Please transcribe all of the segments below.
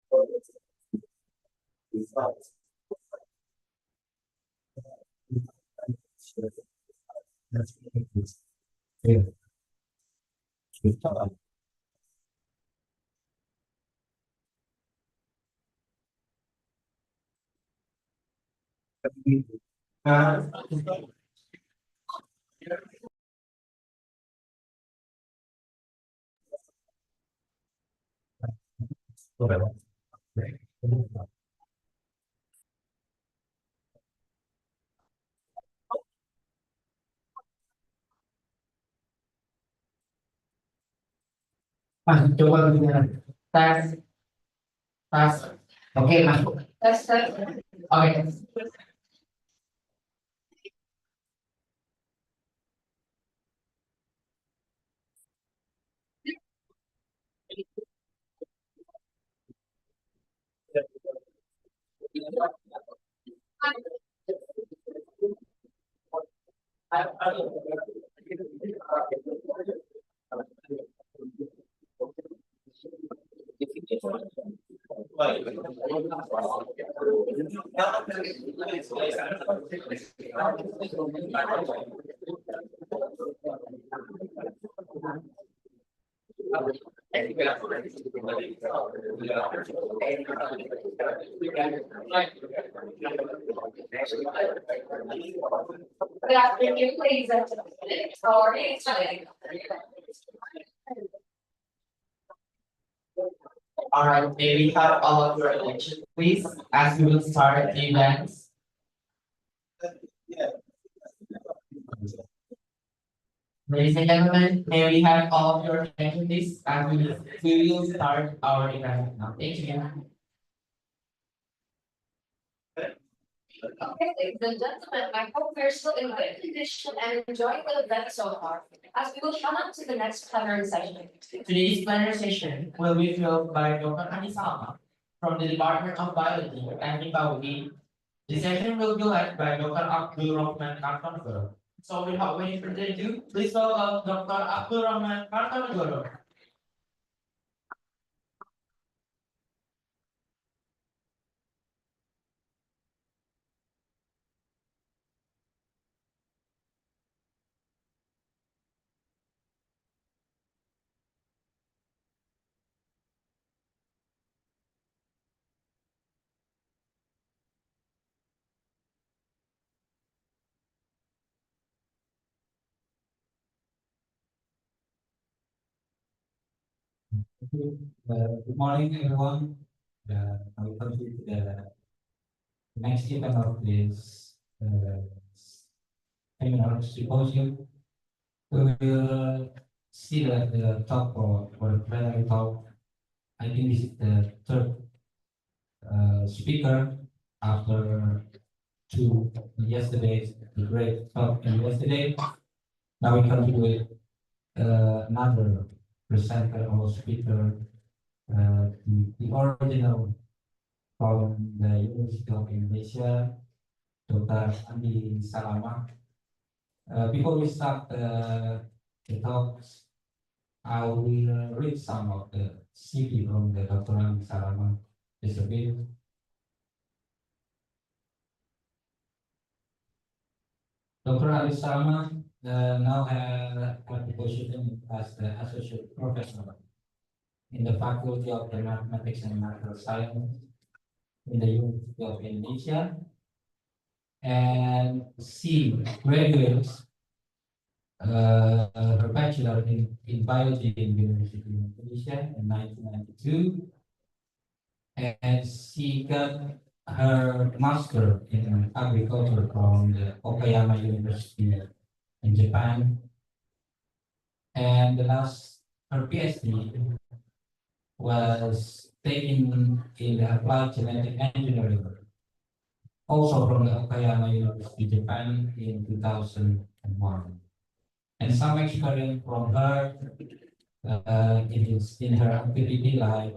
Coba dengan tes tes. Oke, masuk. Tes tes. Oke. Good afternoon, ladies and gentlemen. How are you today? All right, may we have all of your attention, please, as we will start the events. Ladies and gentlemen, may we have all of your attention, please, as we will start our event now. Thank you. Okay, ladies and gentlemen, I hope we're still in good condition and enjoying the event so far, as we will come on to the next plenary session. Today's plenary session will be filled by Dr. Anisama from the Department of Biology FMIPA-UI. The session will be led by Dr. Abdul Rahman Kartanegoro. So without any further ado, please welcome Dr. Abdul Rahman Kartanegoro. Good morning, everyone. Welcome to the next event of this seminar symposium. We will see the talk or the plenary talk. I think this is the third speaker after two yesterday, the great talk yesterday. Now we come to it, another presenter or speaker, the original from the University of Indonesia, Dr. Andi Salama. Before we start the talks, I will read some of the CV from the Dr. Andi Salama. Just a bit. Dr. Andi Salama now has a position as the associate professor in the Faculty of the Mathematics and Natural Science in the University of Indonesia, and she graduates her bachelor in biology in the University of Indonesia in 1992, and she got her master in agriculture from the Okayama University in Japan, and her PhD was taken in the applied genetic engineering, also from the Okayama University, Japan in 2001. And some experience from her in her activity life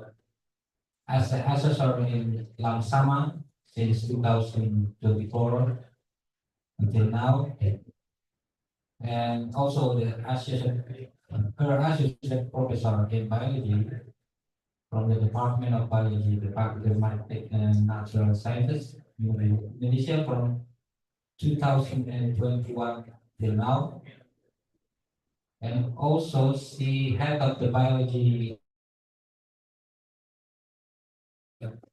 as an assessor in Langsama since 2024 until now, and also her associate professor in biology from the Department of Biology, the Faculty of Mathematics and Natural Sciences, Indonesia, from 2021 till now. And also she head of the biology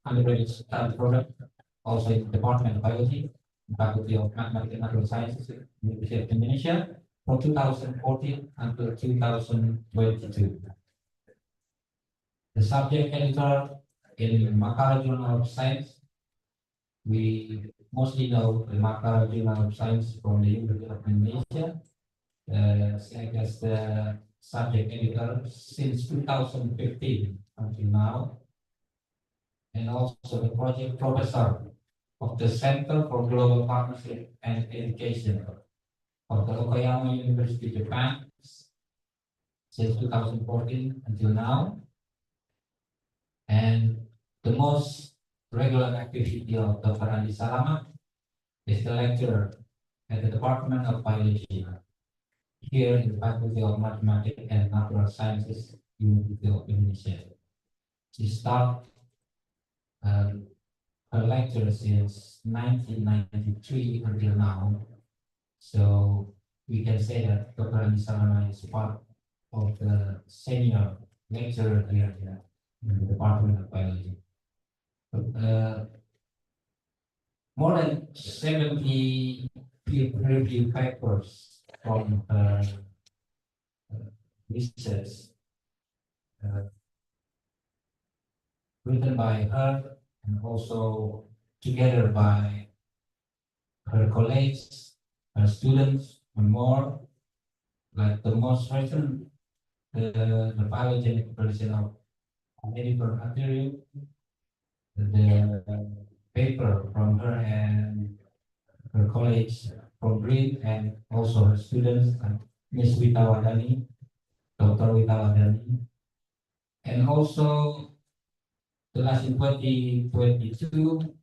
undergraduate study program, also in the Department of Biology, Faculty of Mathematics and Natural Sciences, University of Indonesia, from 2014 until 2022. The subject editor in Makara Journal of Science, we mostly know the Makara Journal of Science from the University of Indonesia. Served as the subject editor since 2015 until now, and also the project professor of the Center for Global Partnership and Education of the Okayama University, Japan, since 2014 until now. And the most regular activity of Dr. Andi Salama is the lecturer at the Department of Biology here in the Faculty of Mathematics and Natural Sciences, University of Indonesia. She started her lecture since 1993 until now. So we can say that Dr. Andi Salama is part of the senior lecturer here in the Department of Biology. More than 70 peer-reviewed papers from research written by her and also together by her colleagues, her students, and more. Like the most recent, the phylogenetic version of medical material, the paper from her and her colleagues from Green and also her students, Ms. Witawadani, Dr. Witawadani, and also the last in 2022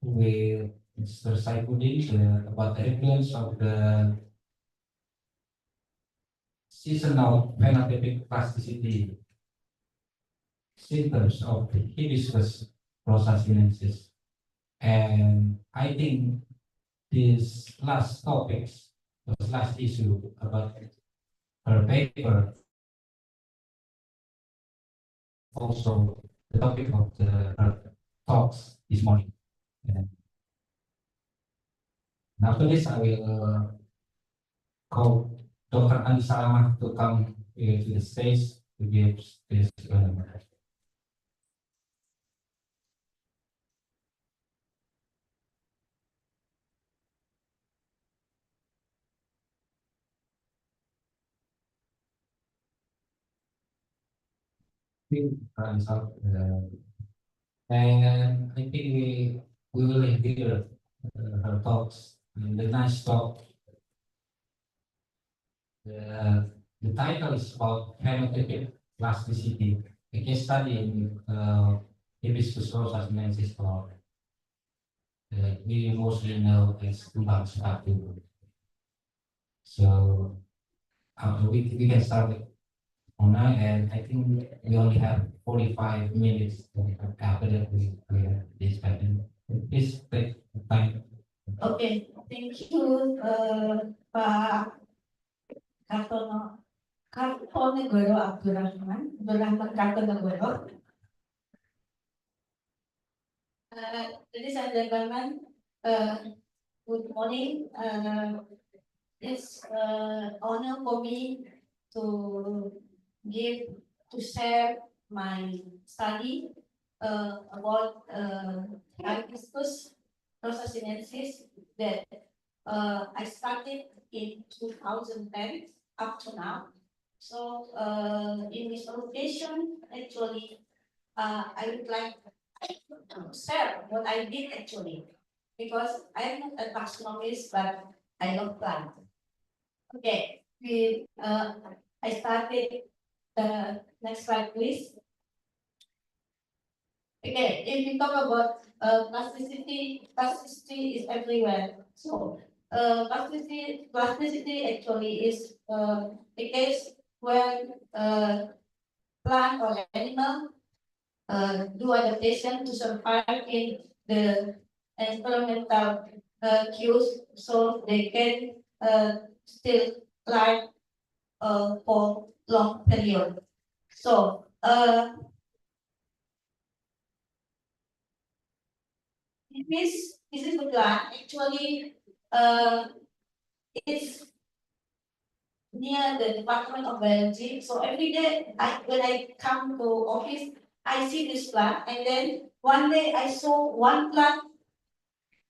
with Mr. Saifuddin about the influence of the seasonal phenotypic plasticity symptoms of the hibiscus rosa sinensis. And I think this last topics, this last issue about her paper, also the topic of her talks this morning. And after this, I will call Dr. Andi Salama to come here to the stage to give this. And I think we will hear her talks. The nice talk. The title is about phenotypic plasticity, a case study in hibiscus rosa sinensis, or we mostly know as Tumbang Sepatu. So we can start with online, and I think we only have 45 minutes after that we have this pattern. Please take the time. Okay, thank you, Pak Kartonegoro Abdurrahman Kartonegoro. Ladies and gentlemen, good morning. It's honor for me to share my study about hibiscus rosa sinensis that I started in 2010 up to now. So in this occasion, actually, I would like to share what I did actually, because I'm not a taxonomist, but I love plant. Okay, I started. Next slide, please. Okay, if we talk about plasticity is everywhere. So plasticity actually is a case when plant or animal do adaptation to survive in the environmental cues, so they can still live for long period. So this is the plant. Actually, it's near the Department of Biology. So every day, when I come to office, I see this plant, and then one day I saw one plant,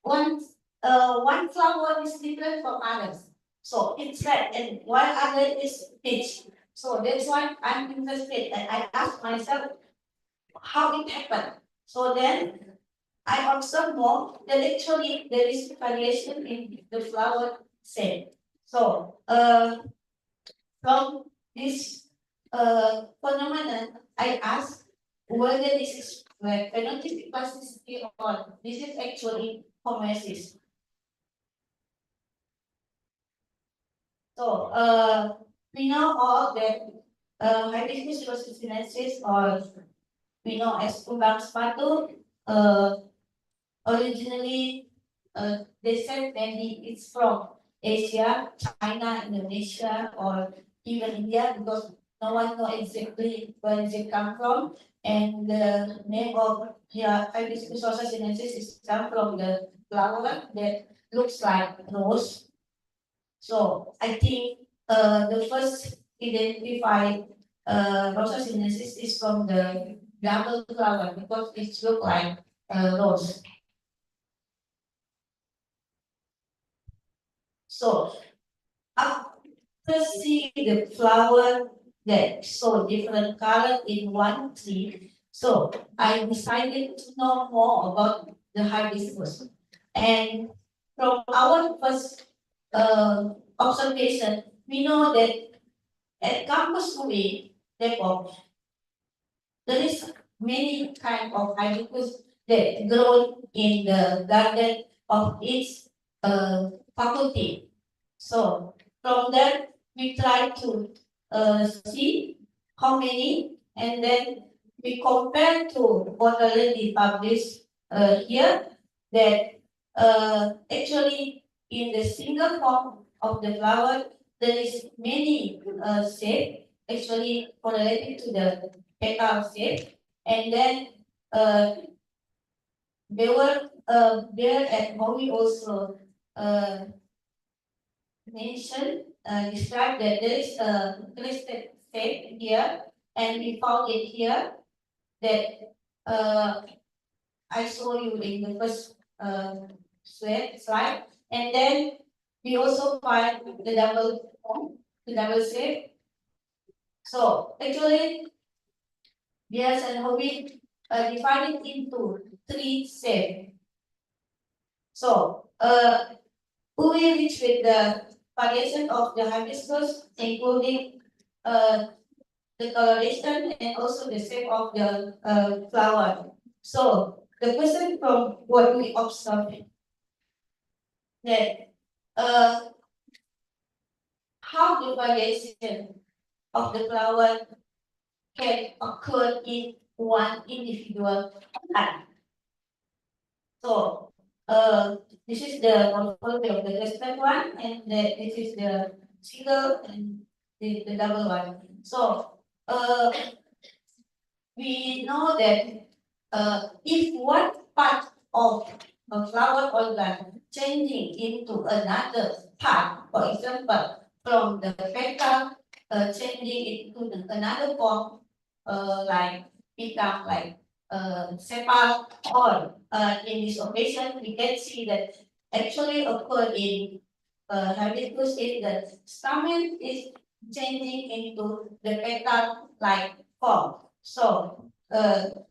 one flower is different from others. So it's red, and while other is peach. So that's why I'm interested, and I ask myself how it happened. So then I observe more that actually there is variation in the flower shape. So from this phenomenon, I ask whether this is phenotypic plasticity or this is actually homeostasis. So we know all that hibiscus rosacinaceae, or we know as kumbang sepatu, originally they said maybe it's from Asia, China, Indonesia, or even India, because no one knows exactly where they come from. And the name of hibiscus rosacinaceae is come from the flower that looks like rose. So I think the first identified rosacinaceae is from the double flower, because it looks like rose. So after see the flower that so different color in one tree, so I decided to know more about the hibiscus. And from our first observation, we know that at campus UI, Depok, there is many kind of hibiscus that grow in the garden of its faculty. So from that, we try to see how many, and then we compare to what already published here, that actually in the single form of the flower, there is many shape actually correlated to the petal shape, and then they were there at Maui also mentioned, described that there is a listed shape here, and we found it here that I saw you in the first slide, and then we also find the double shape. So actually, yes, and we divided into three shapes. So we reach with the variation of the hibiscus, including the coloration and also the shape of the flower. So the question from what we observed, that how the variation of the flower can occur in one individual plant. So this is the morphology of the cluster one, and this is the single and the double one. So we know that if one part of a flower organ changing into another part, for example, from the petal changing into another form, like become like sepal, or in this occasion we can see that actually occur in hibiscus is the stamen is changing into the petal like form. So the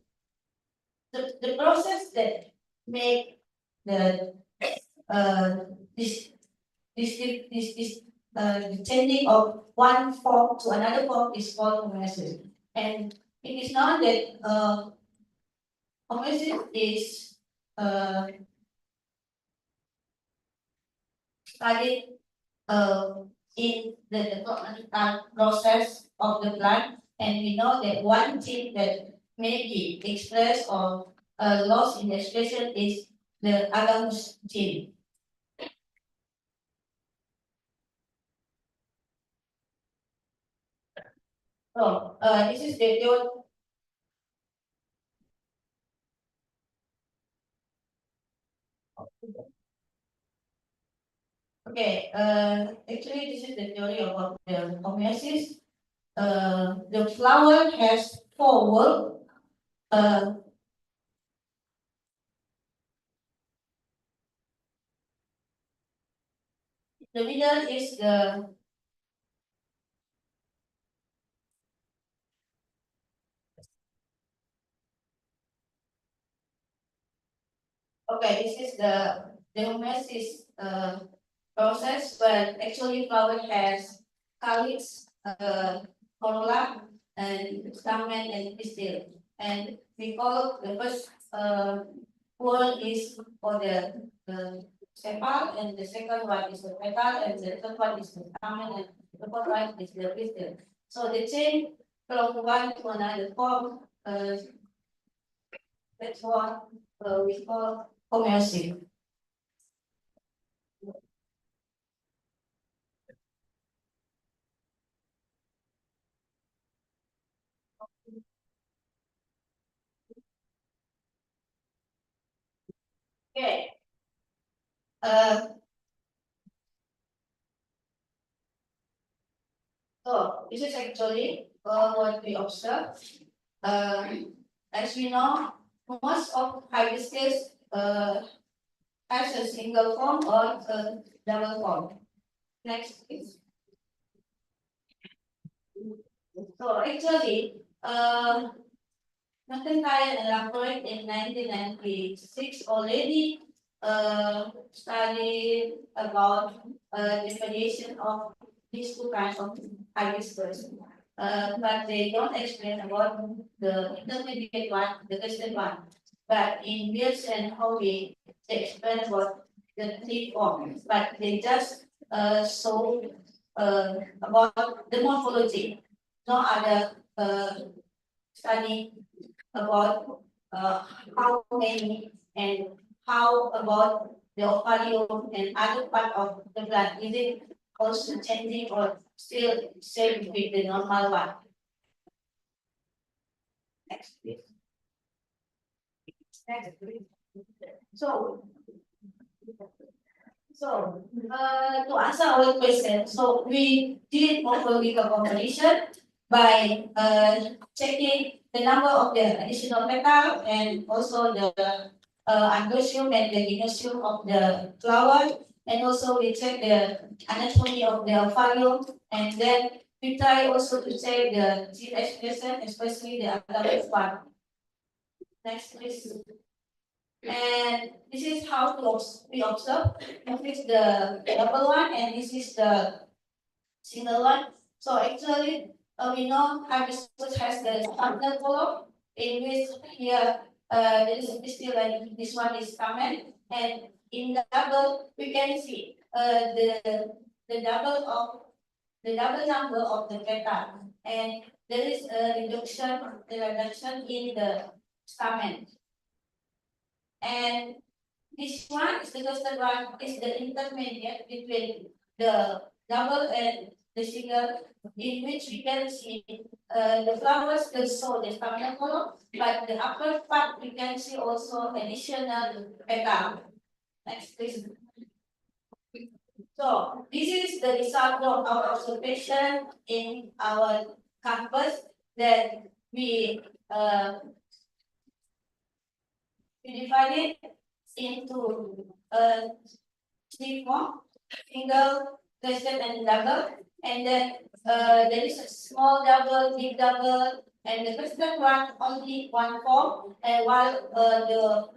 process that make the this changing of one form to another form is called homeostasis. And it is known that homeostasis is studied in the developmental process of the plant, and we know that one gene that may be expressed or lost in the expression is the agamus gene. So, this is the okay, actually this is the theory about the homeostasis. The flower has four whorls. The middle is the okay. This is the homeostasis process, but actually flower has calyx, corolla, and stamen and pistil. And we call the first whorl is for the sepal, and the second one is the petal, and the third one is the stamen, and the fourth one is the pistil. So the chain from one to another form, that's what we call homeostasis. Okay. So this is actually what we observe. As we know, most of hibiscus has a single form or a double form. Next, please. So actually, McIntyre and Lapointe in 1996 already studied about definition of these two kinds of hibiscus. But they don't explain about the intermediate one, the distant one. But in Beers and Howie, they explain about the three forms, but they just show about the morphology, no other study about how many and how about the ovarium and other part of the plant. Is it also changing or still same with the normal one? Next, please. Next, please. So, to answer our question, so we did morphological comparison by checking the number of the additional petal and also the androecium and the gynecium of the flower, and also we check the anatomy of the ovarium, and then we try also to check the gene expression, especially the adult one. Next, please. And this is how we observe. This is the double one, and this is the single one. So actually, we know hibiscus has the partner column, in which here there is a pistil and this one is stamen. And in the double, we can see the double number of the petal, and there is a reduction in the stamen. And this one is the cluster one is the intermediate between the double and the single, in which we can see the flowers still show the staminal column, but the upper part we can see also additional petal. Next, please. So this is the result of our observation in our campus that we divide it into three form, single, cluster, and double. And then there is a small double, big double, and the cluster one only one form. And while the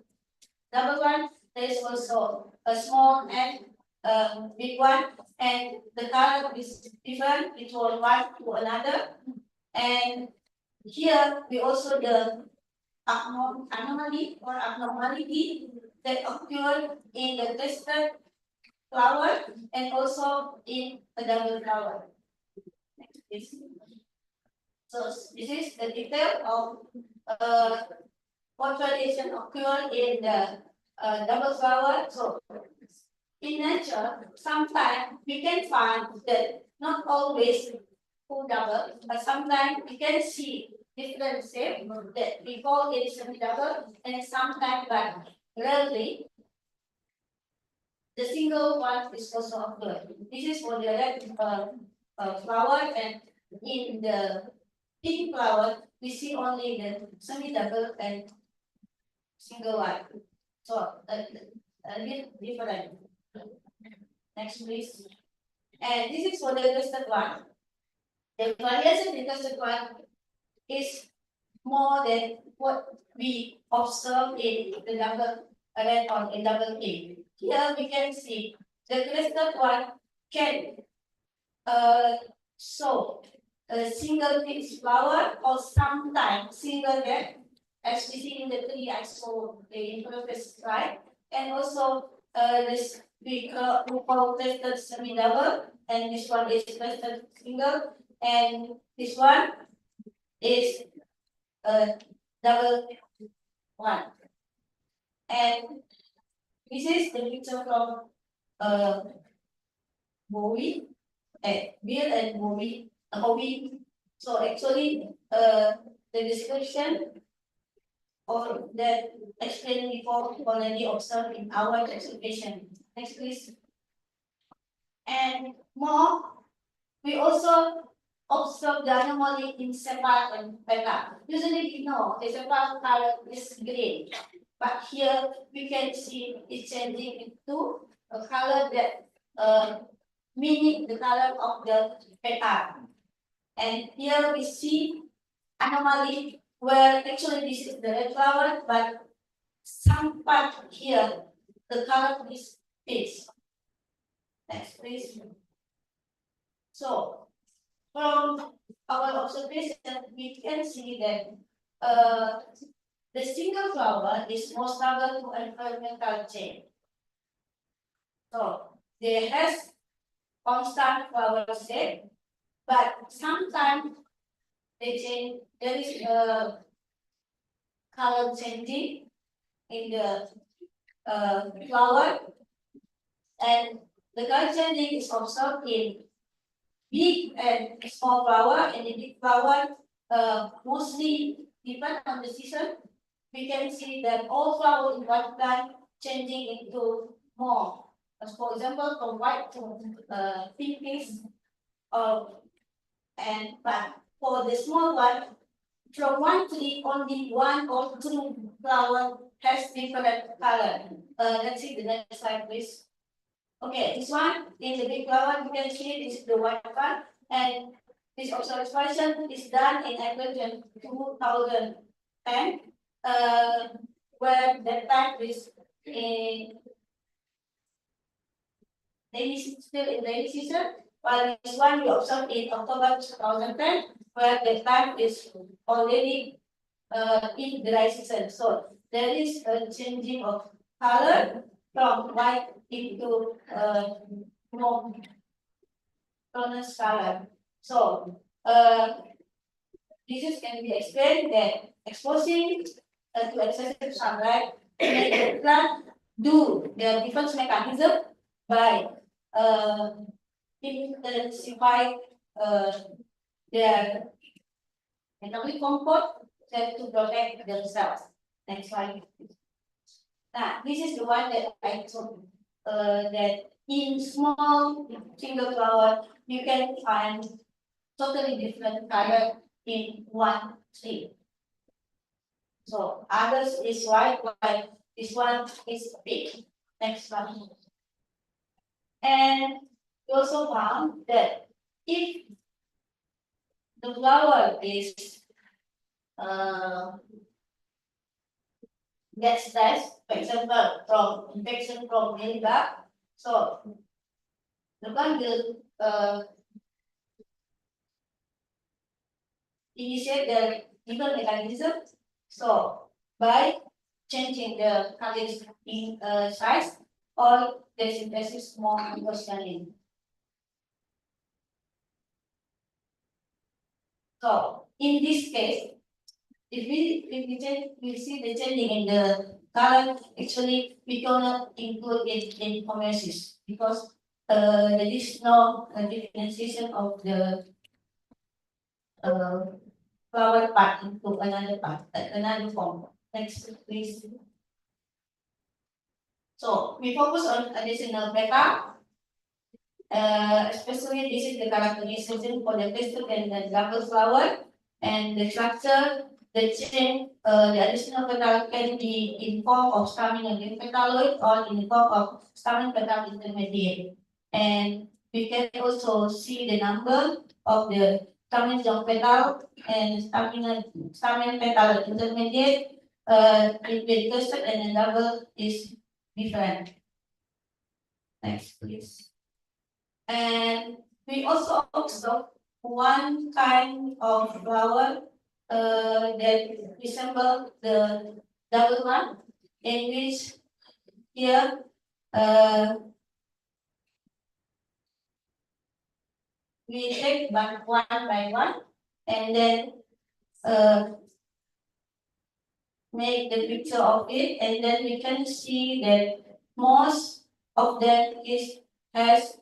double one, there is also a small and big one, and the color is different between one to another. And here we also the anomaly or abnormality that occur in the cluster flower and also in a double flower. Next, please. So this is the detail of fertilization occur in the double flower. So in nature, sometimes we can find that not always full double, but sometimes we can see different shape that we call it semi-double, and sometimes, but rarely, the single one is also occur. This is for the red flower, and in the pink flower, we see only the semi-double and single one. So a bit different. Next, please. And this is for the clustered one. The variation in clustered one is more than what we observe in the double red or in double pink. Here we can see the clustered one can show a single piece flower or sometimes single head, as we see in the tree I saw in previous slide, and also this we call clustered semi-double, and this one is clustered single, and this one is double one. And this is the picture from Bowie, Bill and Bowie, Bowie. So actually, the description or that explained before already observed in our exhibition. Next, please. And more, we also observe the anomaly in sepal and peta. Usually we know the sepal color is green, but here we can see it changing into a color that mimic the color of the peta. And here we see anomaly where actually this is the red flower, but some part here the color is peach. Next, please. So from our observation, we can see that the single flower is more stable to environmental change. So there has constant flower shape, but sometimes they change. There is a color changing in the flower, and the color changing is observed in big and small flower, and the big flower mostly depend on the season. We can see that all flowers in one plant changing into more. As for example, from white to pinkish, and but for the small one, from one tree only one or two flower has different color. Let's see the next slide, please. Okay, this one in the big flower, you can see this is the white one, and this observation is done in April 2010, where that time is in still in rainy season, while this one we observed in October 2010, where the time is already in dry season. So there is a changing of color from white into more tonus color. So this can be explained that exposing to excessive sunlight make the plant do the defense mechanism by intensify their metabolic comfort to protect themselves. Next slide. Now, this is the one that I told that in small single flower you can find totally different color in one tree. So others is white, while this one is pink. Next one. And we also found that if the flower is gets stressed, for example, from infection from mealybug, so the plant will initiate the different mechanism. So by changing the colors in size or the synthesis more understanding. So in this case, if we change, we see the changing in the color, actually, we cannot include it in commerces because there is no differentiation of the uh, flower part into another part, another form. Next, please. So we focus on additional data, especially this is the characterization for the cluster and the double flower and the structure, the chain, the additional petal can be in form of stamen and petaloid or in form of stamen petal intermediate. And we can also see the number of the stamen of petal and stamen petal intermediate in the cluster and the double is different. Next, please. And we also observe one kind of flower that resemble the double one, in which here we take one by one and then make the picture of it, and then we can see that most of them has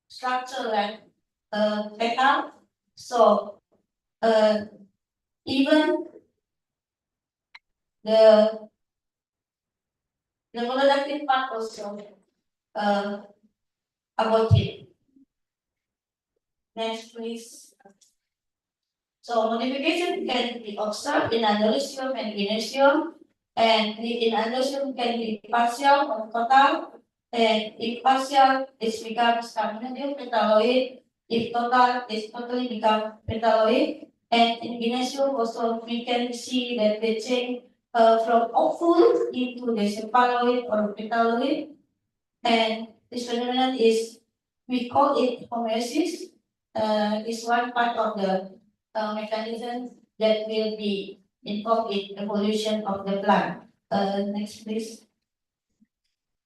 structure like petal. So even the reproductive part also about it. Next, please. So modification can be observed in androecium and gynoecium, and in androecium can be partial or total, and if partial, it becomes staminodium petaloid. If total, it totally become petaloid. And in gynoecium also we can see that the change from ovule into the cephaloid or petaloid, and this phenomenon is, we call it homeosis. Is one part of the mechanism that will be involved in evolution of the plant. Next, please.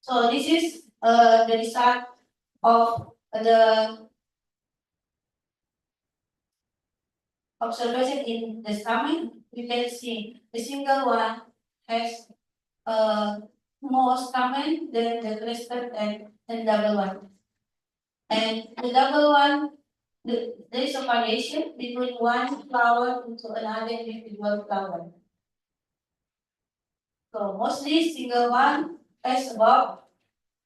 So this is the result of the observation in the stomach. You can see the single one has more stamen than the cluster and double one. And the double one, there is a variation between one flower into another individual flower. So mostly single one has about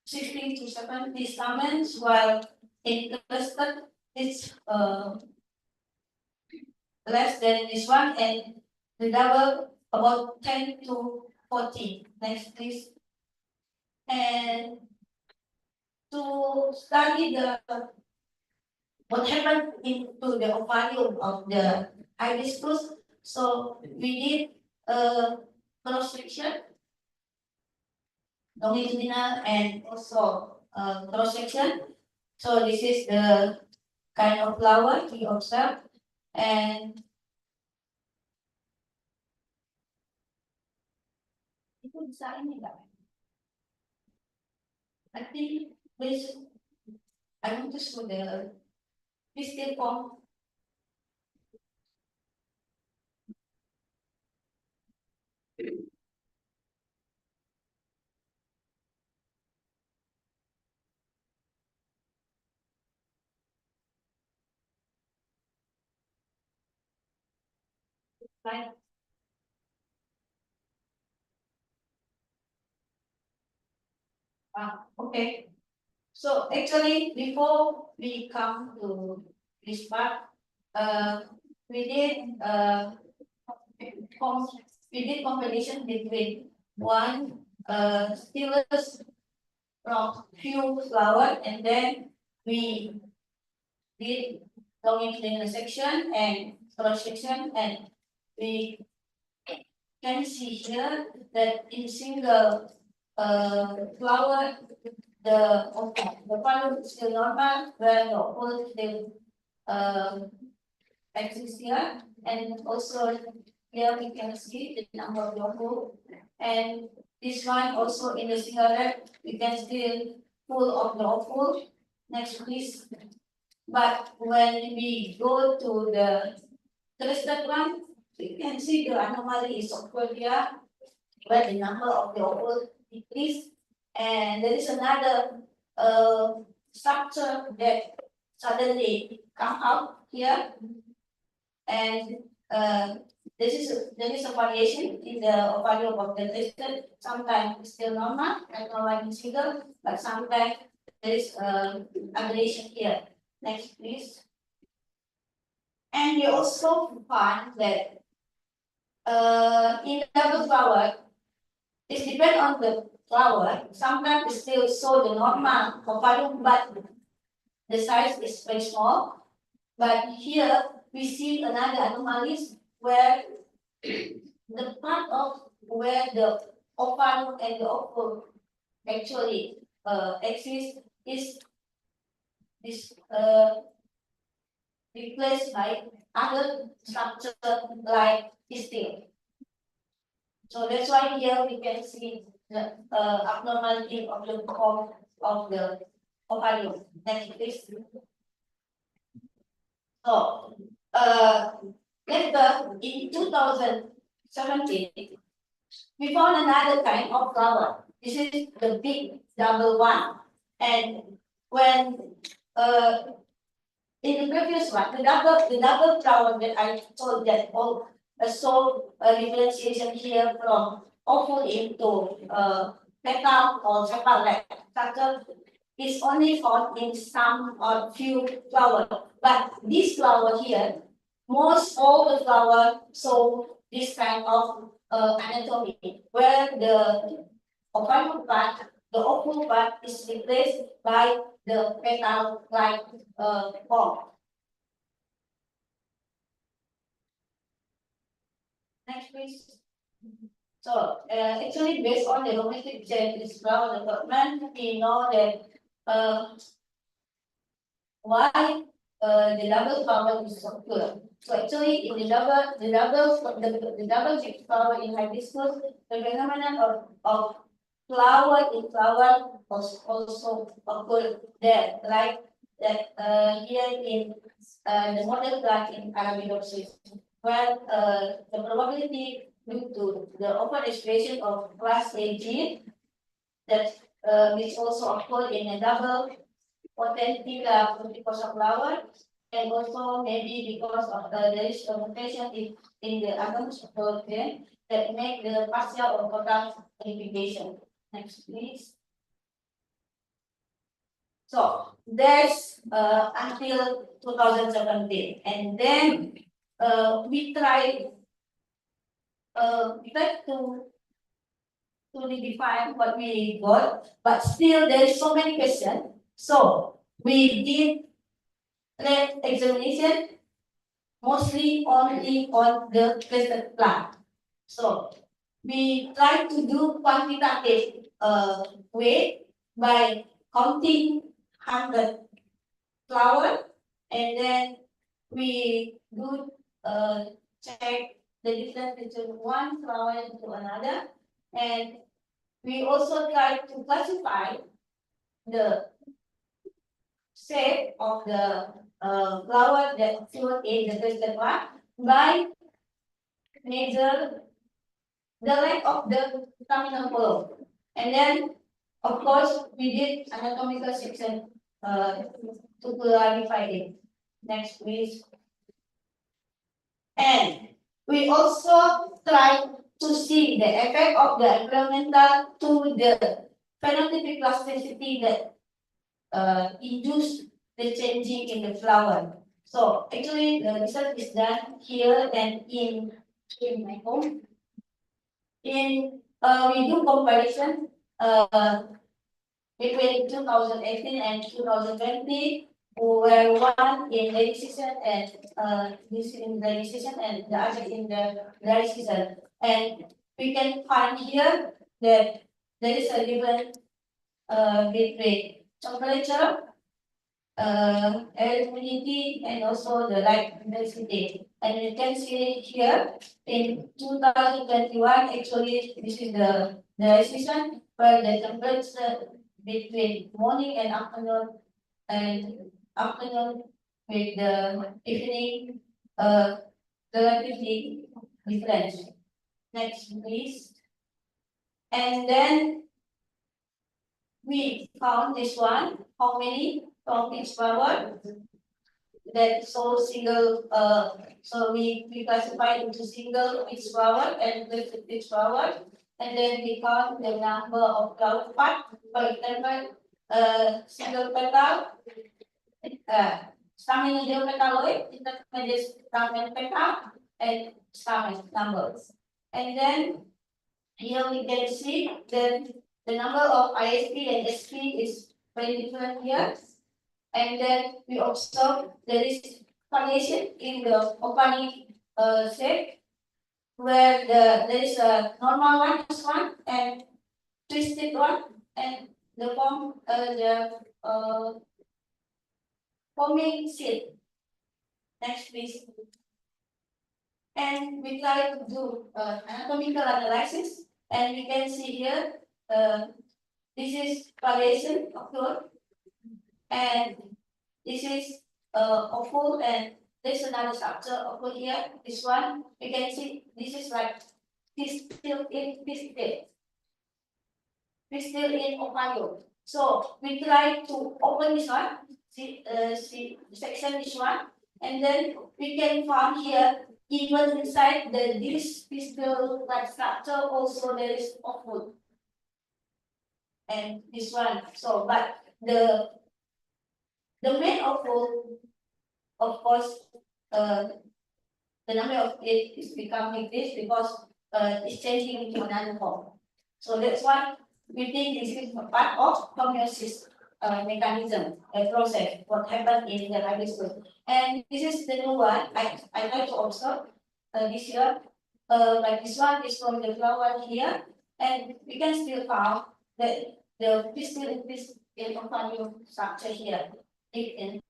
60 to 70 stamens, while in cluster it's less than this one, and the double about 10 to 14. Next, please. And to study the what happened into the ovarium of the hibiscus, so we did a cross section, longitudinal and also cross section. So this is the kind of flower we observe, and itu bisa ini enggak? I think this, I want to show the pistil form. Right. Okay. So actually, before we come to this part, we did competition between one stylus from few flower, and then we did longitudinal section and cross section, and we can see here that in single flower, the flower is still normal, where the ovule still exists here, and also here we can see the number of the ovule, and this one also in the single red, we can still full of the ovule. Next, please. But when we go to the cluster one, So you can see the anomaly is occurred here, where the number of the opal decrease, and there is another structure that suddenly come out here, and there is a variation in the value of the tested. Sometimes it's still normal, like normal in single, but sometimes there is aberration here. Next, please. And we also find that in double flower, it depends on the flower. Sometimes it still show the normal volume, but the size is very small. But here we see another anomalies where the part of where the ovum and the ovule actually exist is replaced by other structure like steel. So that's why here we can see the abnormality of the form of the ovarium. Next, please. So, later in 2017, we found another kind of flower. This is the big double one. And when in the previous one, the double flower that I told that all differentiation here from ovule into petal or sepal structure is only found in some or few flowers. But this flower here, most all the flower show this kind of anatomy, where the ovarian part, the ovule part is replaced by the petal-like form. Next, please. So, actually, based on the domestic genetic flower development, we know that why the double flower is so good. So actually, in the double shaped flower in hibiscus, the phenomenon of flower in flower was also occurred there, like that here in the model plant in Arabidopsis, where the probability due to the overexpression of class A gene that which also occurred in a double potential because of flower, and also maybe because of there is a mutation in the atoms of protein that make the partial or total unification. Next, please. So there's until 2017, and then we tried to redefine what we got, but still there is so many questions. So we did lab examination mostly only on the tested plant. So we try to do quantitative way by counting 100 flower, and then we do check the difference between one flower to another, and we also try to classify the shape of the flower that float in the tested one by measure the length of the terminal column. And then, of course, we did anatomical section to clarify it. Next, please. And we also try to see the effect of the environmental to the phenotypic plasticity that induce the changing in the flower. So actually, the research is done here and in my home. We do comparison between 2018 and 2020, where one in rainy season and this in the rainy season and the other in the dry season. And we can find here that there is a difference between temperature, air humidity, and also the light intensity. And you can see here in 2021, actually, this is the dry season, where the temperature between morning and afternoon with the evening relatively difference. Next, please. And then we found this one. How many from each flower? That so single. So we classify into single each flower and with each flower, and then we count the number of flower part. For example, single petal, stamen petaloid, intermediate stamen petal, and stamen numbers. And then here we can see that the number of ISP and SP is very different here. And then we observe there is variation in the opening shape, where there is a normal one, this one, and twisted one, and the forming seed. Next, please. And we try to do anatomical analysis, and we can see here this is variation occur, and this is awful, and there's another structure over here. This one we can see this is like this still in this state. This still in Ohio. So we try to open this one, see section this one, and then we can find here even inside this still like structure also there is awful. And this one. So but the main awful, of course, the number of it is becoming this because it's changing into another form. So that's why we think this is a part of homeostasis mechanism, a process, what happened in the hibiscus. And this is the new one. I try to observe this year. Like this one is from the flower here, and we can still found that the pistil in new structure here. It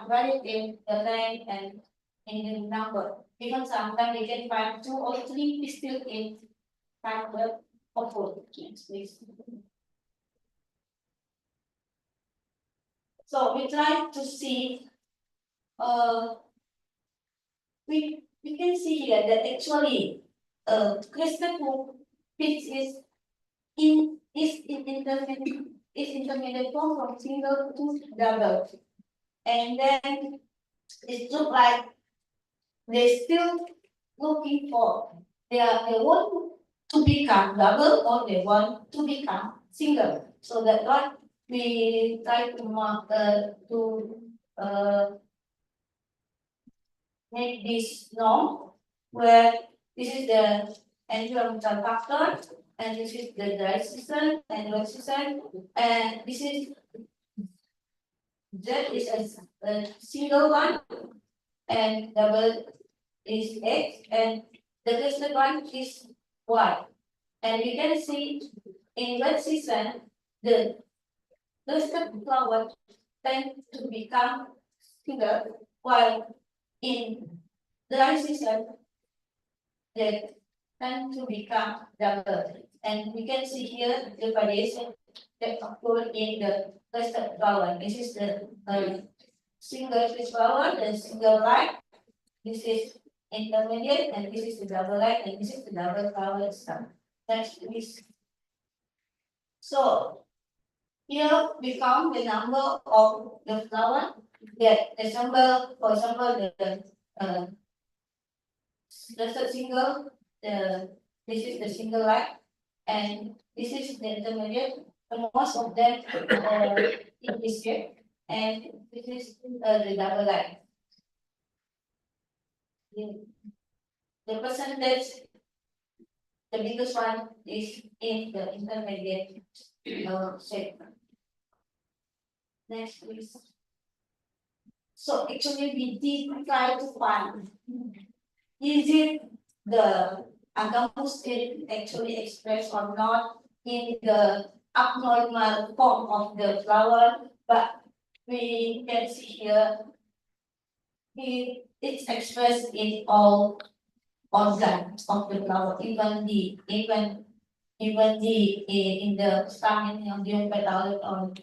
varied in the length and in the number. Even sometimes we can find 2 or 3 pistil in fiber of 4. Please. So we try to see. We can see here that actually crystal hoop is intermediate form from single to double, and then it looks like they still looking for they want to become double or they want to become single. So that what we try to make this norm, where this is the environmental factor, and this is the dry season and wet season, and this is Z is a single one, and double is X, and the listed one is Y. And you can see in wet season, the listed flower tend to become single, while in dry season, they tend to become double. And we can see here the variation that occur in the cluster flower. This is the single flower, the single light. This is intermediate, and this is the double light, and this is the double flower stem. Next, please. So here we found the number of the flower. That example, for example, the single, this is the single light, and this is the intermediate. Most of them in this here, and this is the double light. The percentage, the biggest one is in the intermediate segment. Next, please. So actually, we did try to find, is it the agamus spirit actually expressed or not in the abnormal form of the flower, but we can see here it's expressed in all organs of the flower, even in the stamen of the petaloid or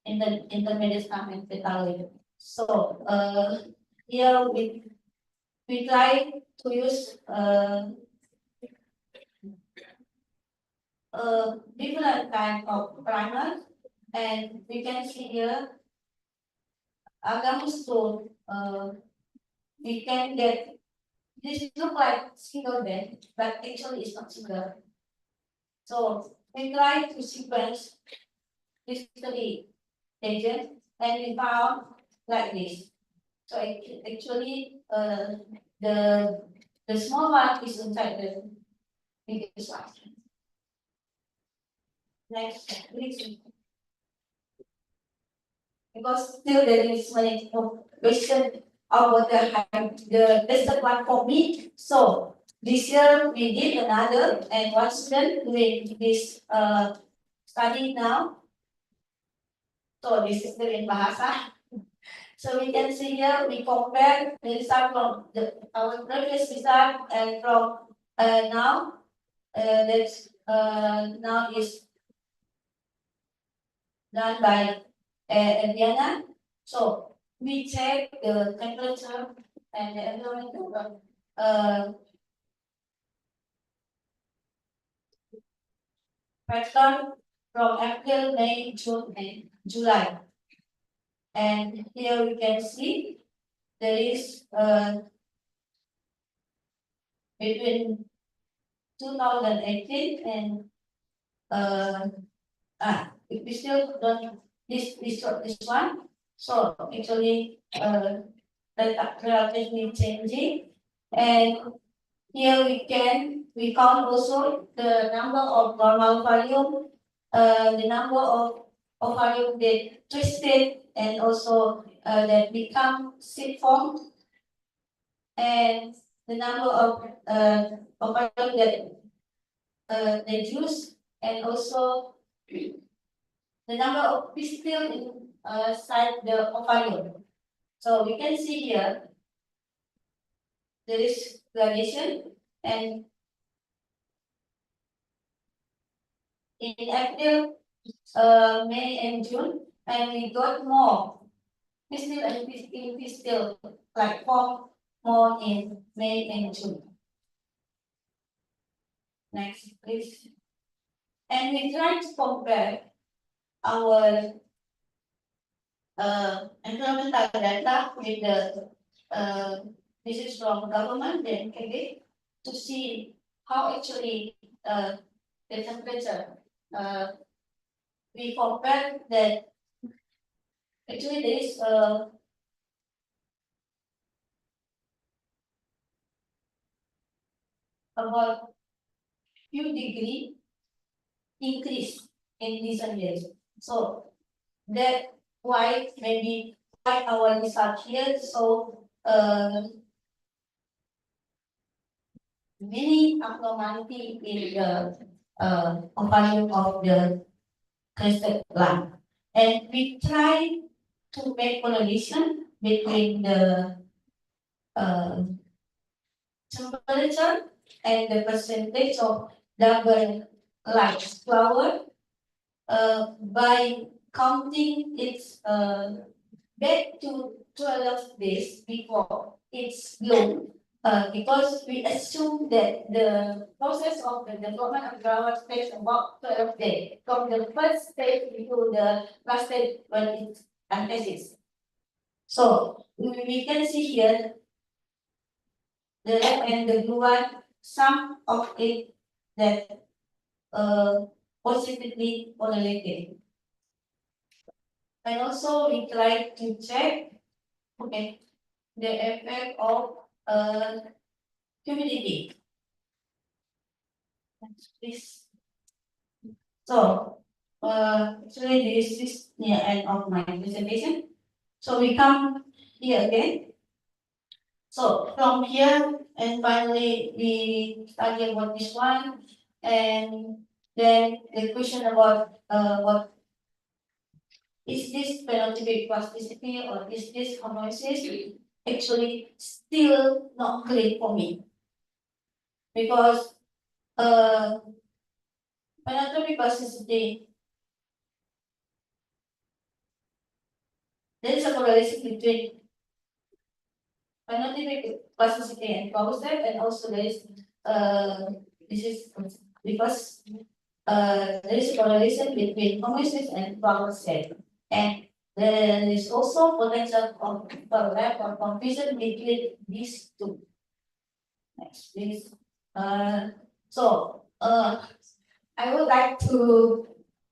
in the intermediate stamen petaloid. So here we try to use different kind of primer, and we can see here agama stone. We can get this look like single band, but actually it's not single. So we try to sequence this three agents, and we found like this. So actually, the small one is inside the biggest one. Next, please. Because still there is many question about the one for me. So this year we did another, and one student doing this study now. So this is the bahasa. So we can see here we compare the result from our previous result and from now that's now is done by Diana. So we check the temperature and the environmental pattern from April, May, June, and July. And here we can see there is between 2018 and we still don't this one. So actually that relatively changing, and here we count also the number of normal volume, the number of volume that twisted and also that become seed form, and the number of volume that they use, and also the number of pistil inside the ovarium. So we can see here there is gradation, and in April, May, and June, and we got more pistil and pistil like form more in May and June. Next, please. And we try to compare our environmental data with the this is from government then again to see how actually the temperature we compare that actually there is about few degree increase in recent years. So that why maybe why our result here so many abnormality in the volume of the crested line. And we try to make correlation between the temperature and the percentage of double light flower by counting its back to 12 days before it's blown. Because we assume that the process of the development of flower takes about 12 days from the first stage to the last stage when it's anthesis. So we can see here the red and the blue one, some of it that positively correlated. And also we try to check the effect of humidity. Next, please. So actually this is near end of my presentation. So we come here again. So from here and finally we study about this one, and then the question about what is this phenotypic plasticity or is this homogeneous actually still not clear for me, because phenotypic plasticity, there is a correlation between phenotypic plasticity and concept, and also there is this is because there is correlation between homocysteine and flower cell, and there is also potential of overlap or confusion between these two. Next, please. I would like to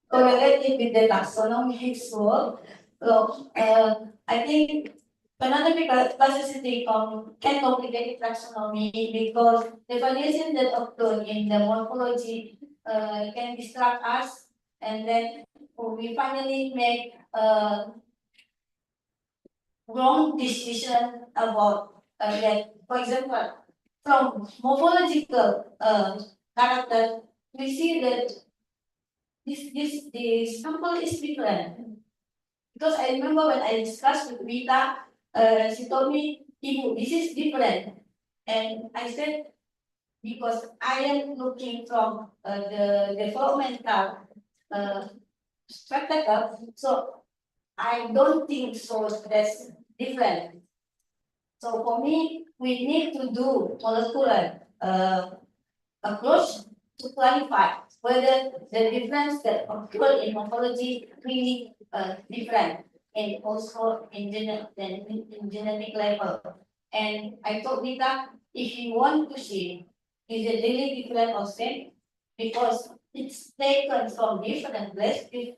correlate it with the taxonomics work. So, I think phenotypic plasticity can complicate taxonomy because the variation that occur in the morphology can distract us, and then we finally make wrong decision about that. For example, from morphological character, we see that this sample is different. Because I remember when I discussed with Rita, she told me, Ibu, this is different. And I said, because I am looking from the developmental spectacle, so I don't think so that's different. So for me, we need to do molecular approach to clarify whether the difference that occur in morphology really different, and also in genetic level. And I told Rita, if you want to see is it really different or same, because it's taken from different places.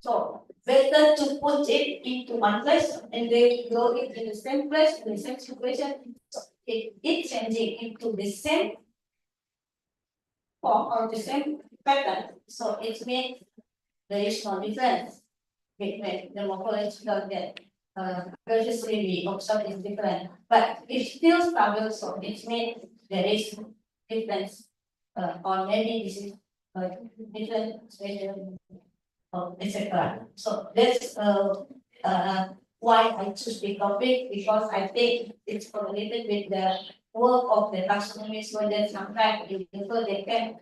So better to put it into one place and then grow it in the same place, in the same situation. So it's changing into the same form or the same pattern. So it means there is no difference between the morphological that previously we observed is different. But it still stable, so it means there is difference. Or maybe this is different special, etc. So that's why I choose the topic, because I think it's correlated with the work of the taxonomist, whether sometimes they can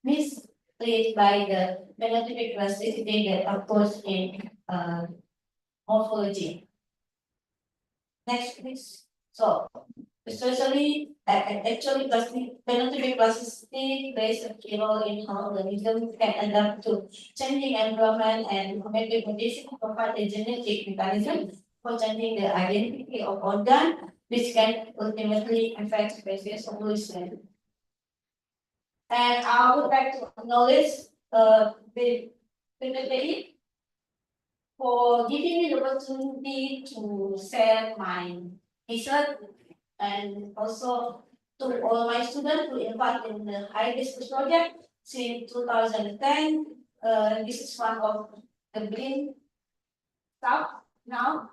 mislead by the phenotypic plasticity that occurs in morphology. Next, please. So, especially, actually, phenotypic plasticity plays a key role in how the organism can adapt to changing environment, and chromatic mutation provide a genetic mechanism for changing the identity of organ, which can ultimately affect species evolution. And I would like to acknowledge the PPPI for giving me the opportunity to share my research, and also to all my students who involved in the high distance project since 2010. This is one of the green stuff now,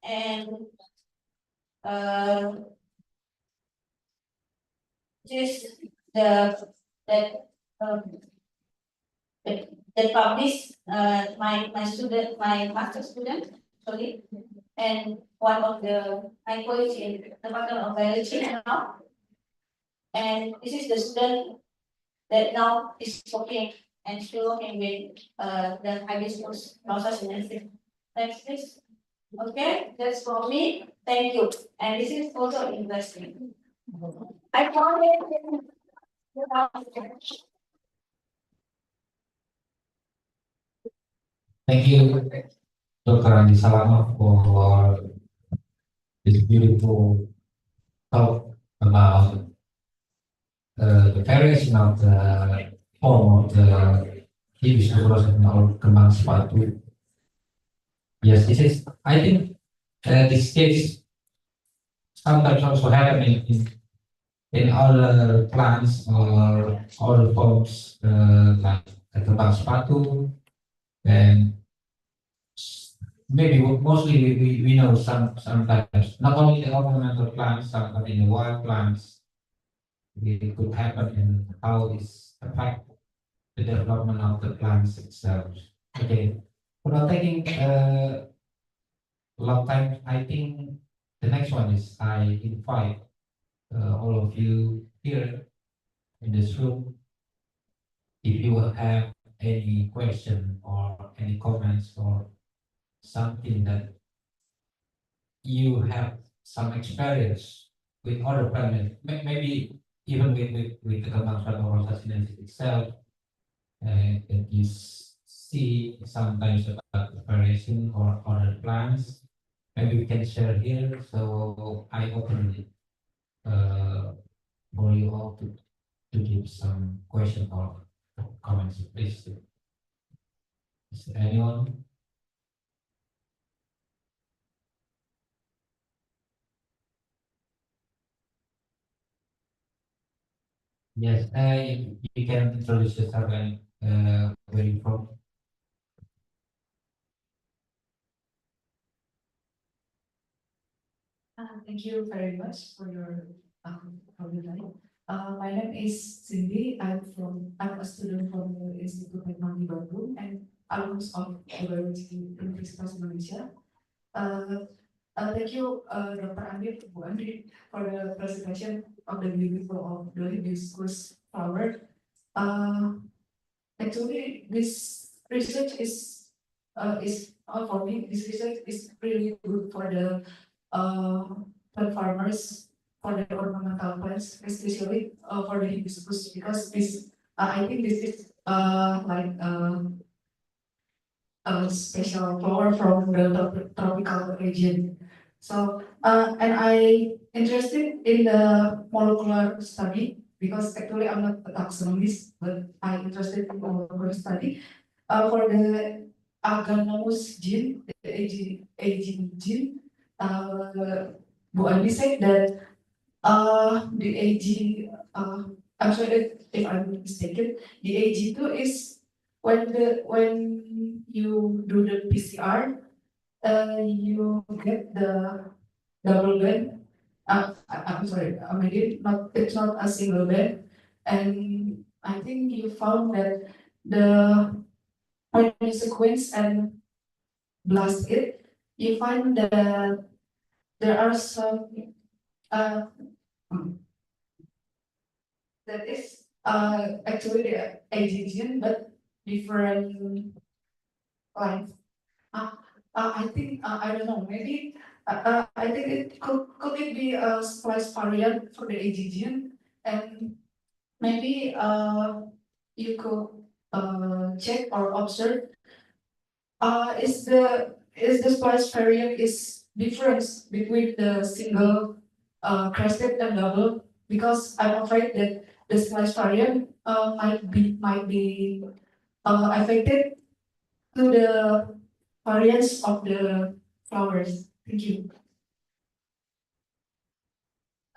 and this the that that published my student, my master student, sorry, and one of my colleagues in the Department of Biology now. And this is the student that now is working and still working with the hibiscus process in everything. Next, please. Okay, that's for me. Thank you. And this is also interesting. I found it. Thank you, Dr. Andi Salama, for this beautiful talk about the variation of the form of the hibiscus rosette or kembang sepatu. Yes, this is. I think this case sometimes also happen in other plants or other forms like kembang sepatu, and maybe mostly we know sometimes not only the ornamental plants, but in the wild plants it could happen, and how this affect the development of the plants itself. Okay, without taking a long time, I think the next one is I invite all of you here in this room, if you have any question or any comments or something that you have some experience with other planets, maybe even with the Kemangsan or assassination itself, that you see sometimes about preparation or other plans, maybe we can share here. So I open for you all to give some question or comments, please. Is there anyone? Yes, you can introduce yourself and where you from. Thank you very much for your time. My name is Cindy. I'm a student from the Institute Teknologi Bandung and alumnus of Biologi Universitas Indonesia. Thank you, Dr. Andi, Bu Andi, for the presentation of the beautiful of the hibiscus flower. Actually, this research is for me. This research is really good for the plant farmers, for the ornamental plants, especially for the hibiscus, because this I think this is like a special flower from the tropical region. So and I interested in the molecular study because actually I'm not a taxonomist, but I'm interested in molecular study for the agarose gene, the AG gene. Bu Andi said that the AG, I'm sorry if I'm mistaken, the AG2 is when you do the PCR, you get the double band. I'm sorry, maybe not. It's not a single band, and I think you found that the when you sequence and blast it, you find that there are some uh, that is actually the Egyptian but different lines. Uh, I think I don't know. Maybe I think it could it be a splice variant for the Egyptian, and maybe you could check or observe. Is the splice variant is difference between the single crested and double, because I'm afraid that the splice variant might be affected to the variants of the flowers. Thank you.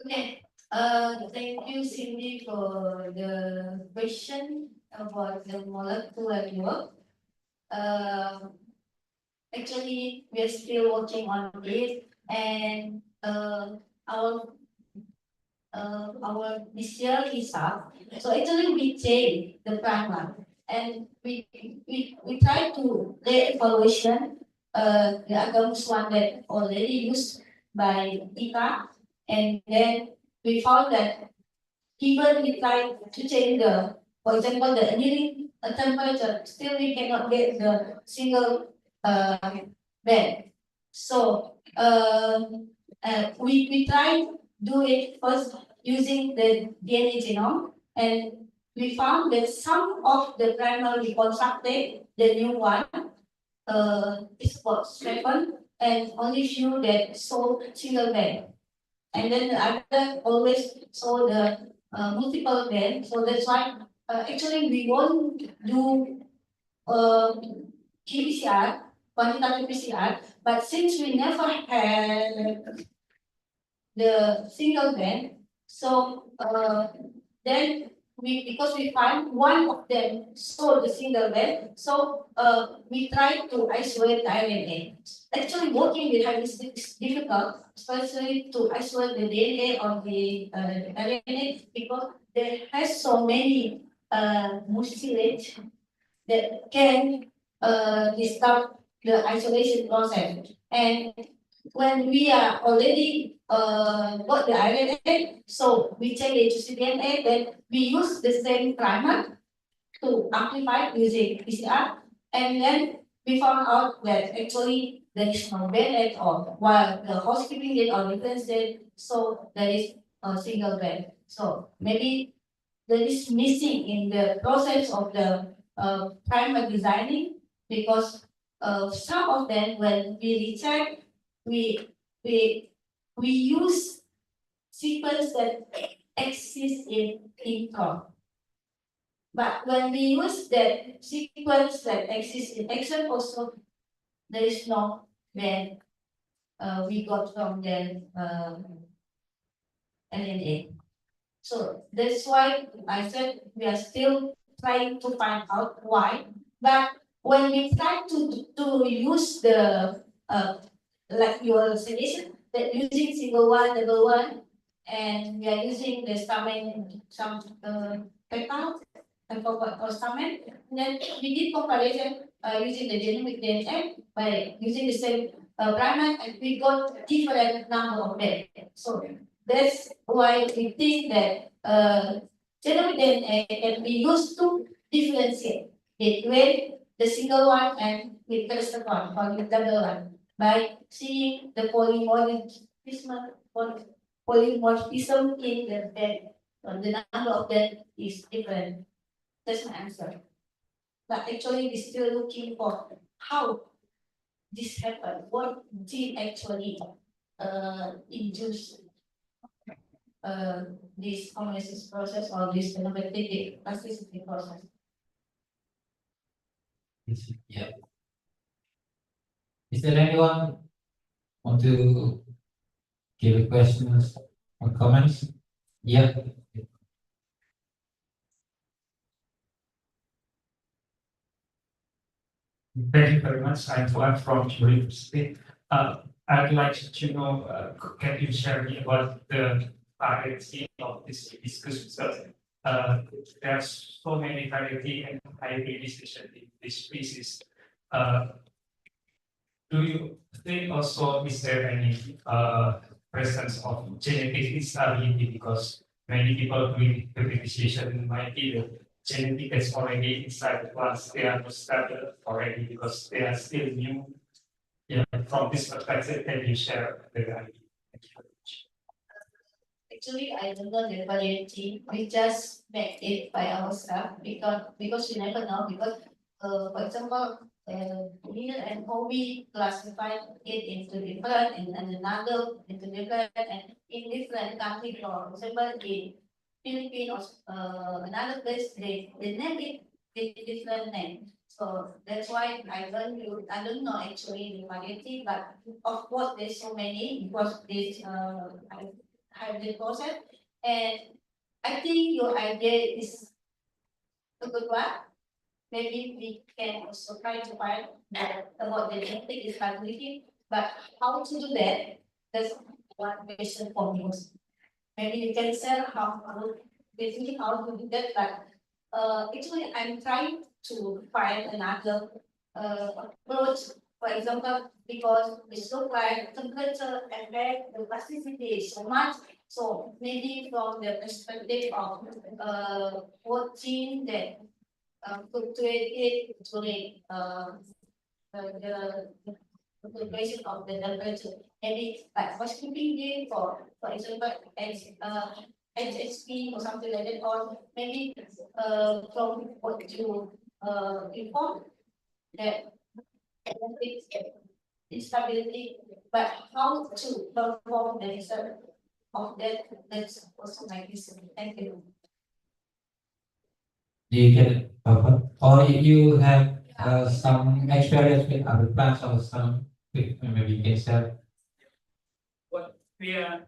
Okay, thank you, Cindy, for the question about the molecular work. Actually, we are still working on it, and our this year is up. So actually, we change the timeline, and we try to the evaluation the accounts one that already used by IPA, and then we found that even we try to change the, for example, the nearing temperature, still we cannot get the single band. So we try do it first using the DNA genome, and we found that some of the primary reconstructed, the new one, is about 7, and only few that show single band. And then the other always saw the multiple band. So that's why actually we won't do qPCR, quantitative PCR, but since we never had the single band, so then because we find one of them saw the single band, so we try to isolate the RNA. Actually, working with hybrid is difficult, especially to isolate the DNA of the RNA, because there has so many mucilage that can disrupt the isolation process. And when we are already got the RNA, so we check the HCDNA, then we use the same primer to amplify using PCR, and then we found out that actually there is no bed at all, while the housekeeping did or defense did, so there is a single bed. So maybe that is missing in the process of the primer designing, because some of them, when we recheck, we we we use sequence that exist in INCOM. But when we use that sequence that exists in Excel also, there is no when we got from the LNA. So that's why I said we are still trying to find out why. But when we try to use the like your suggestion that using single one, double one, and we are using the some PayPal and for stamen, then we did comparison using the genomic DNA by using the same primer, and we got different number of them. So that's why we think that genomic DNA can be used to differentiate between the single one and with cluster one or with double one by seeing the polymorphism in the bed. So the number of them is different. That's my answer. But actually, we're still looking for how this happened. What did actually induce this homeostasis process or this phenometric plasticity process? Yeah. Is there anyone want to give questions or comments? Yeah. Thank you very much. I'm Fuad from University. I'd like to know, can you share me about the variety of this discussion? There's so many variety and hybridization in this species. Do you think also is there any presence of genetic instability, because many people doing hybridization might be the genetic is already inside once they are not stable already because they are still new. Yeah, from this perspective, can you share the idea? Thank you very much. Actually, I don't know the variety. We just make it by ourselves because we never know. Because for example, Neil and Hobie classified it into different and another into different and in different countries. For example, in Philippines, another place they name it with different name. So that's why I don't know actually the variety, but of course there's so many because this hybrid process. And I think your idea is a good one. Maybe we can also try to find about the genetic instability, but how to do that? That's one question for me. Maybe you can share how basically how to do that. But actually, I'm trying to find another approach. For example, because it's so like temperature affect the plasticity so much. So maybe from the perspective of what gene that fluctuate it during the fluctuation of the temperature. Maybe like housekeeping day for example, HSP or something like that, or maybe from what you inform that it's instability, but how to perform the result of that, that's also my reason. Thank you. Do you get it? Or you have some experience with other plants or some, maybe you can share. What we are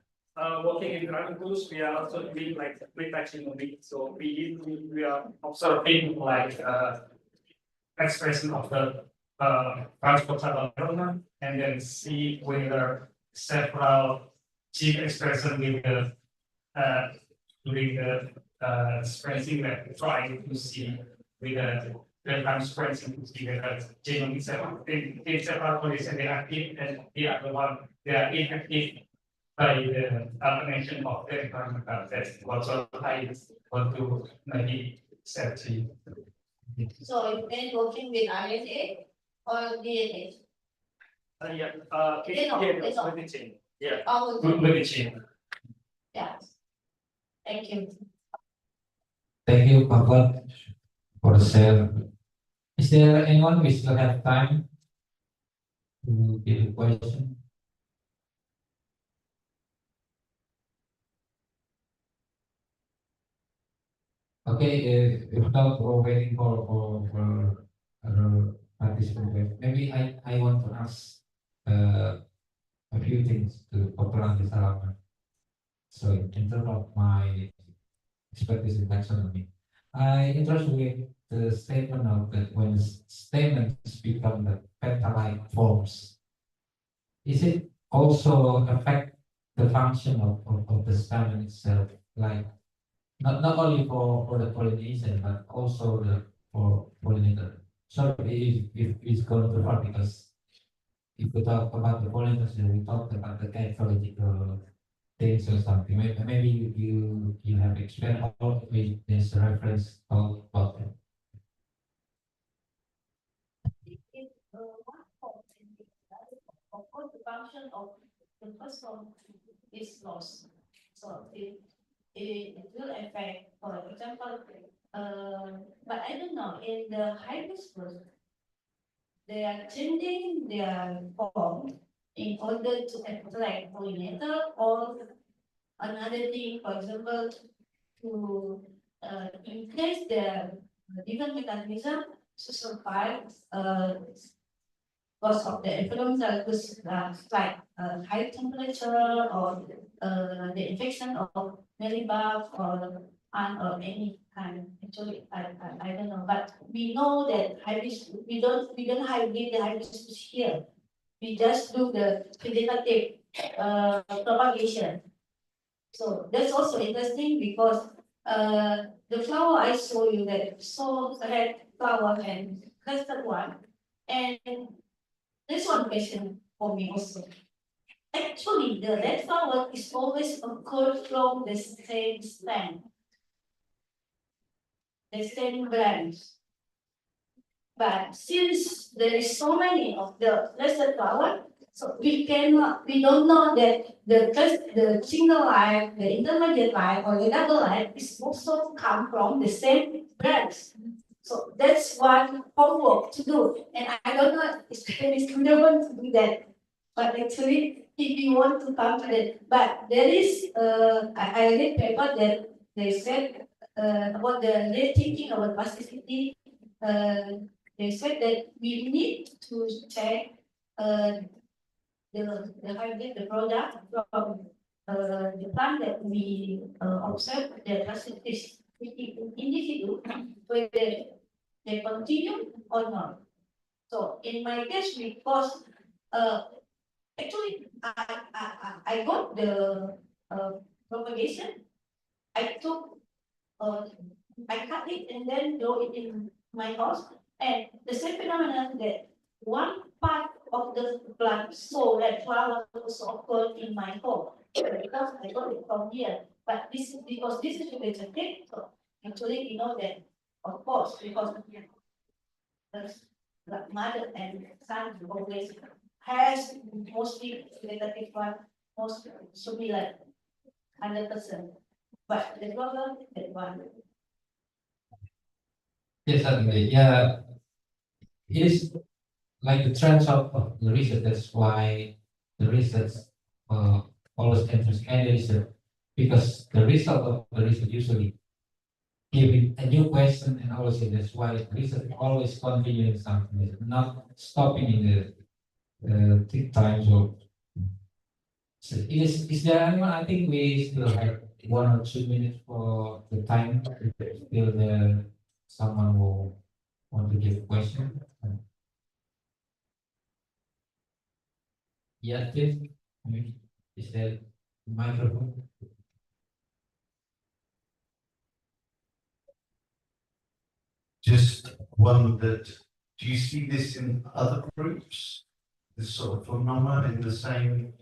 working in dragon tools, we are also doing like pre-taxonomy. So we are observing like expression of the transportable element and then see whether several gene expression with the during the sequencing that trying to see with the time sequencing to see whether genome itself in several conditions they are active and the other one they are inactive by the combination of the environmental. That's what I want to maybe say to you. So you been working with RNA or DNA? Yeah, They know, they know. with the chain. Yeah, Oh, with the chain. yeah. Thank you. Thank you, Papa, for the share. Is there anyone we still have time to give a question? Okay, if not, we're waiting for other participants. Maybe I want to ask a few things to Popular Salaman. So in terms of my expertise in taxonomy, I interested with the statement of that when statements become the peta-like forms, is it also affect the function of the stamen itself, like not only for the pollination, but also for pollinator. Sorry if it's going too far because if we talk about the pollination, we talked about the ecological things or something. Maybe you have explained about with this reference about it. If one form and the other, of course, the function of the first form is lost. So it will affect, for example, but I don't know, in the hibiscus, they are changing their form in order to attract pollinator or another thing, for example, to increase the different mechanism to survive because of the environmental like high temperature or the infection of mealybug or any kind. Actually, I don't know, but we know that hibiscus we don't hybrid the hibiscus here. We just do the vegetative propagation. So that's also interesting because the flower I show you that so red flower and custard one, and this one question for me also. Actually, the red flower is always occurred from the same stem, the same branch. But since there is so many of the clustered flower, so we don't know that the single line, the intermediate line, or the double line is also come from the same branch. So that's one homework to do. And I don't know if students want to do that. But actually, if you want to come to that, but there is, I read paper that they said about they're thinking about plasticity. They said that we need to check the hybrid, the product from the plant that we observe the plasticity individual, whether they continue or not. So in my case, because actually I got the propagation, I took I cut it and then grow it in my house. And the same phenomenon that one part of the plant so that flower also occurred in my home because I got it from here. But this is because this is vegetative. So actually, you know that of course because the mother and son always has mostly vegetative one, most should be like 100%. But the problem that one. Yes, certainly. Yeah, it is like the trends of the research. That's why the research always enters any research because the result of the research usually giving a new question and always that's why research always continuing something, not stopping in the thick times of. So is there anyone? I think we still have 1 or 2 minutes for the time. If still there someone who want to give a question? Yeah, Tim, is there microphone? Just one that, do you see this in other groups? This sort of phenomenon in the same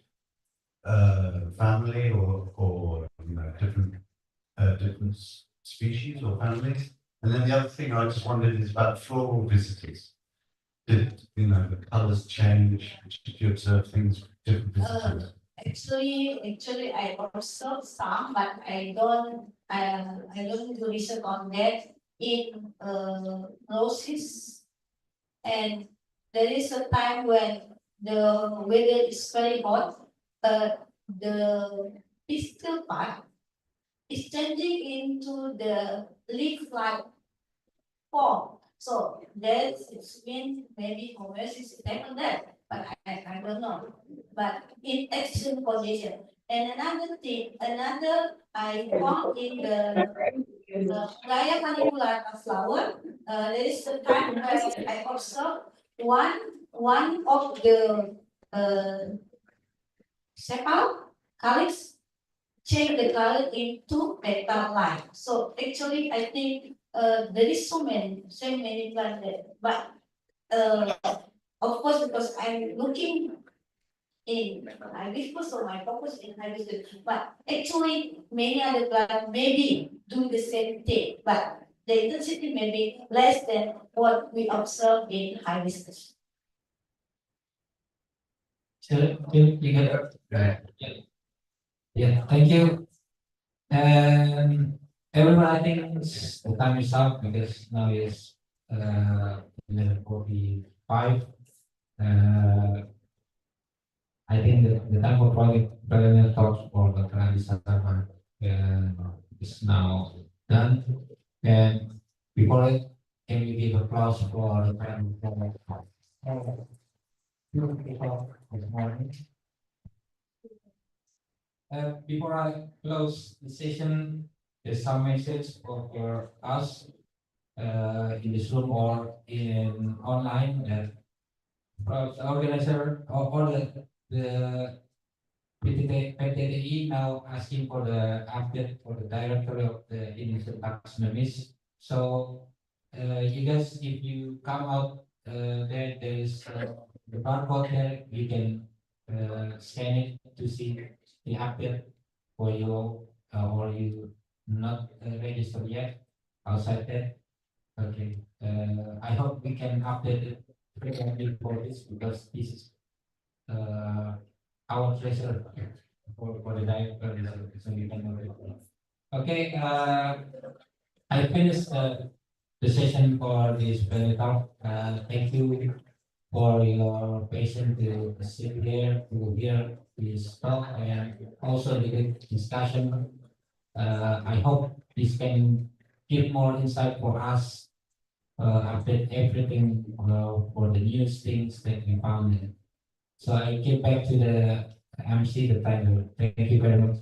family or you know, different species or families? And then the other thing I just wondered is about floral visitors. Did, you know, the colours change? Did you observe things with different visitors? Actually, I observe some, but I don't do research on that in, roses. And there is a time when the weather is very hot, the physical part is changing into the leaf-like form. So that means maybe commerce is depend on that, but I don't know. But in action condition. And another thing, another I found in the Gaya Caligula flower, there is a time where I observe one of the sepal calyx change the color into petal line. So actually, I think there is so many plants there. But of course, because I'm looking in hibiscus, so my focus in hibiscus. But actually, many other plants maybe do the same thing, but the intensity may be less than what we observe in hibiscus. So, you get it? Right. Yeah. Yeah, thank you. Everyone, I think the time is up because now is 11:45. I think the time for preliminary talks for the Sarma is now done. And before it, can we give applause for the time for this morning? Before I close the session, there's some message for us in this room or in online that the organizer or the PTTI now asking for the update for the director of the initial taxonomies. So you guys, if you come out there is the barcode there, you can scan it to see the update for you or you not registered yet outside that. Okay, I hope we can update it frequently for this because this is our treasure for the diet so you can know it. Okay, I finished the session for this panel talk. Thank you for your patience to sit here to hear this talk and also the good discussion. I hope this can give more insight for us update everything for the news things that we found. So I give back to the MC the title. Thank you very much.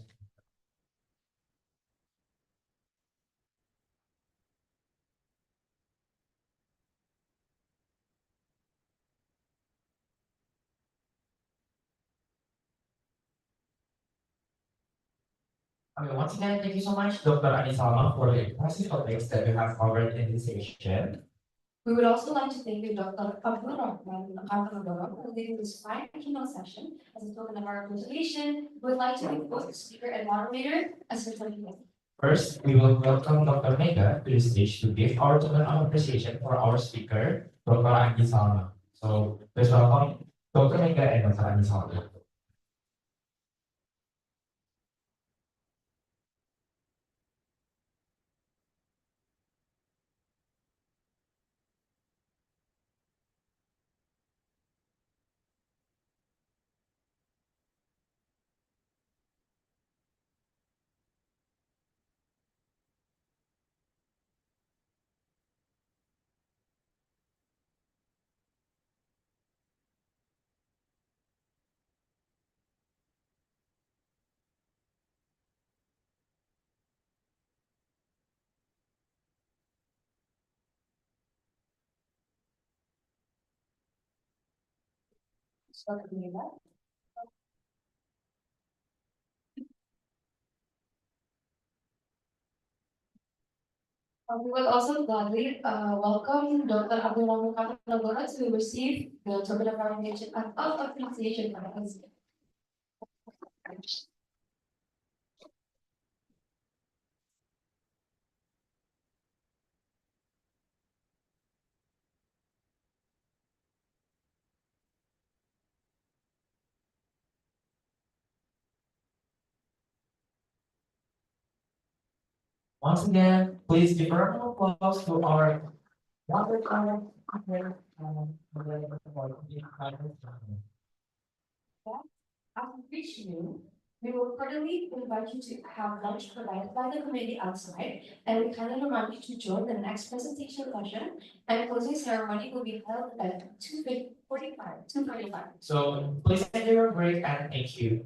Okay, once again, thank you so much, Dr. Anisama, for the impressive topics that you have covered in this session. We would also like to thank you, Dr. Pablo for leading this fine keynote session. As a token of our appreciation, we would like to thank both the speaker and moderator as a token. First, we will welcome Dr. Mega to the stage to give our token of appreciation for our speaker, Dr. Anisama. So, please welcome Dr. Mega and Dr. Anisama. We will also gladly welcome Dr. Abdullah Muhammad to receive the token of appreciation of appreciation from us. Once again, please give a round of applause to our wonderful. After reaching you, we will cordially invite you to have lunch provided by the committee outside, and we kindly remind you to join the next presentation session, and closing ceremony will be held at 2:45. So please enjoy your break and thank you.